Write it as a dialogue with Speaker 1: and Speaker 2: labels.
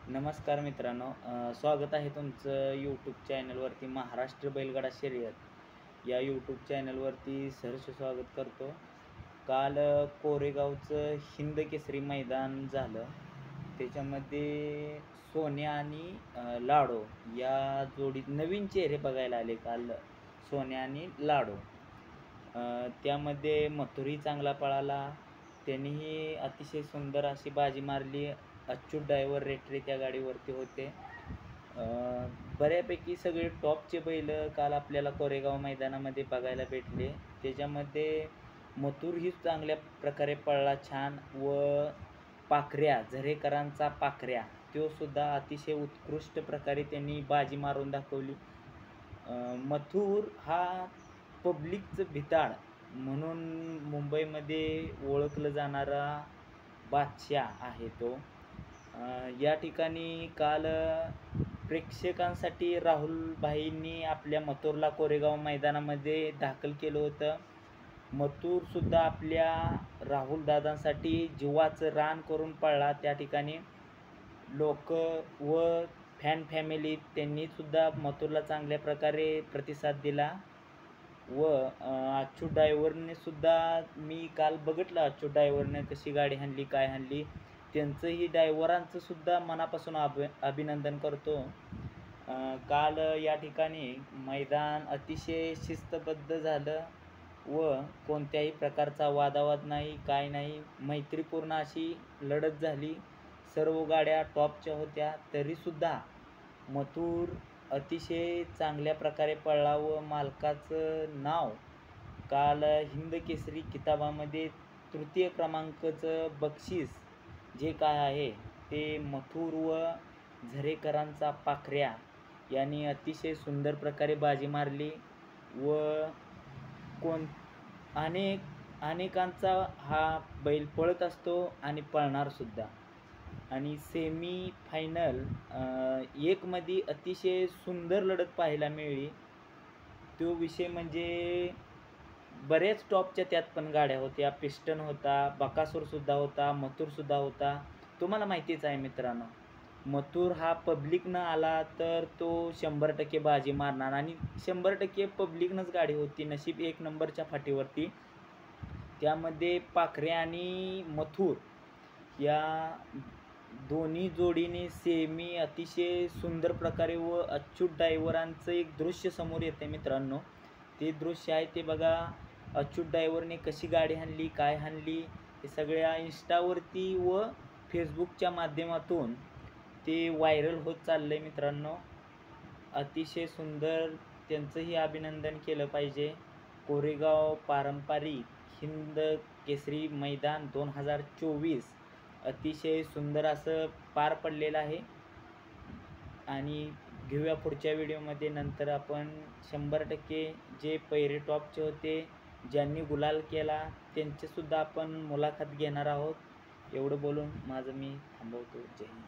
Speaker 1: नमस्कार मित्रांनो, स्वागत आहे तुमचं यूट्यूब चॅनलवरती महाराष्ट्र बैलगाडा शर्यत या यूट्यूब चॅनलवरती सहर्ष स्वागत करतो. काल कोरेगावचं हिंद केसरी मैदान झालं. त्याच्यामध्ये सोन्या आणि लाडो या जोडीत नवीन चेहरे बघायला आले काल. सोन्या आणि लाडो त्यामध्ये मथुरही चांगला पळाला. त्यांनीही अतिशय सुंदर अशी बाजी मारली. अच्युत ड्रायव्हर रेटरे त्या गाडीवरती होते. बऱ्यापैकी सगळे टॉपचे बैल काल आपल्याला कोरेगाव मैदानामध्ये बघायला भेटले. त्याच्यामध्ये मथुरही चांगल्या प्रकारे पळला छान व पाखऱ्या झरेकरांचा पाखऱ्या तो सुद्धा अतिशय उत्कृष्ट प्रकारे त्यांनी बाजी मारून दाखवली. मथुर हा पब्लिकचं भिताड म्हणून मुंबईमध्ये ओळखलं जाणारा बादशाह आहे तो. या ठिकाणी काल प्रेक्षकांसाठी राहुलभाईंनी आपल्या मथुरला कोरेगाव मैदानामध्ये दाखल केलं होतं. मथुरसुद्धा आपल्या राहुलदादांसाठी जीवाचं रान करून पळला. त्या ठिकाणी लोक व फॅन फॅमिली त्यांनीसुद्धा मथुरला चांगल्या प्रकारे प्रतिसाद दिला व अच्युत ड्रायव्हरनेसुद्धा मी काल बघितलं अच्युत ड्रायव्हरने कशी गाडी हाणली काय हाणली. त्यांचंही ड्रायव्हरांचंसुद्धा मनापासून अभिनंदन करतो. काल या ठिकाणी मैदान अतिशय शिस्तबद्ध झालं व कोणत्याही प्रकारचा वादावाद नाही काय नाही. मैत्रीपूर्ण अशी लढत झाली. सर्व गाड्या टॉपच्या होत्या तरीसुद्धा मथुर अतिशय चांगल्या प्रकारे पळला व मालकाचं नाव काल हिंद केसरी किताबामध्ये तृतीय क्रमांकाचं बक्षीस जे काय आहे ते मथुर व झरेकरांचा पाखऱ्या यांनी अतिशय सुंदर प्रकारे बाजी मारली व अनेकांचा हा बैल पळत असतो आणि पळणारसुद्धा. आणि सेमी फायनल एकमध्ये अतिशय सुंदर लढत पाहायला मिळाली. तो विषय म्हणजे बरेच टॉपच्या त्यात पण गाड्या होत्या. पिस्टन होता, बकासूरसुद्धा होता, मथुरसुद्धा होता. तुम्हाला माहितीच आहे मित्रांनो, मथुर हा पब्लिकनं आला तर तो 100% बाजी मारणार आणि 100% पब्लिकनंच गाडी होती. नशीब एक नंबरच्या फाटीवरती. त्यामध्ये पाखरे आणि मथुर या दोन्ही जोडीने सेमी अतिशय सुंदर प्रकारे व अच्युत ड्रायव्हरांचं एक दृश्य समोर येते मित्रांनो. ते दृश्य आहे ते बघा. अच्युत ड्रायव्हरने कशी गाडी हाणली काय हाणली हे सगळ्या इंस्टावरती व फेसबुकच्या माध्यमातून ते व्हायरल होत चाललं आहे मित्रांनो. अतिशय सुंदर त्यांचंही अभिनंदन केलं पाहिजे. कोरेगाव पारंपरिक हिंद केसरी मैदान 2024 अतिशय सुंदर असं पार पडलेलं आहे. आणि घेऊया पुढच्या व्हिडिओमध्ये. नंतर आपण 100% जे पैरे टॉपचे होते ज्यांनी गुलाल केला त्यांचेसुद्धा आपण मुलाखत घेणार आहोत. एवढं बोलून माझं मी थांबवतो. जय हिंद.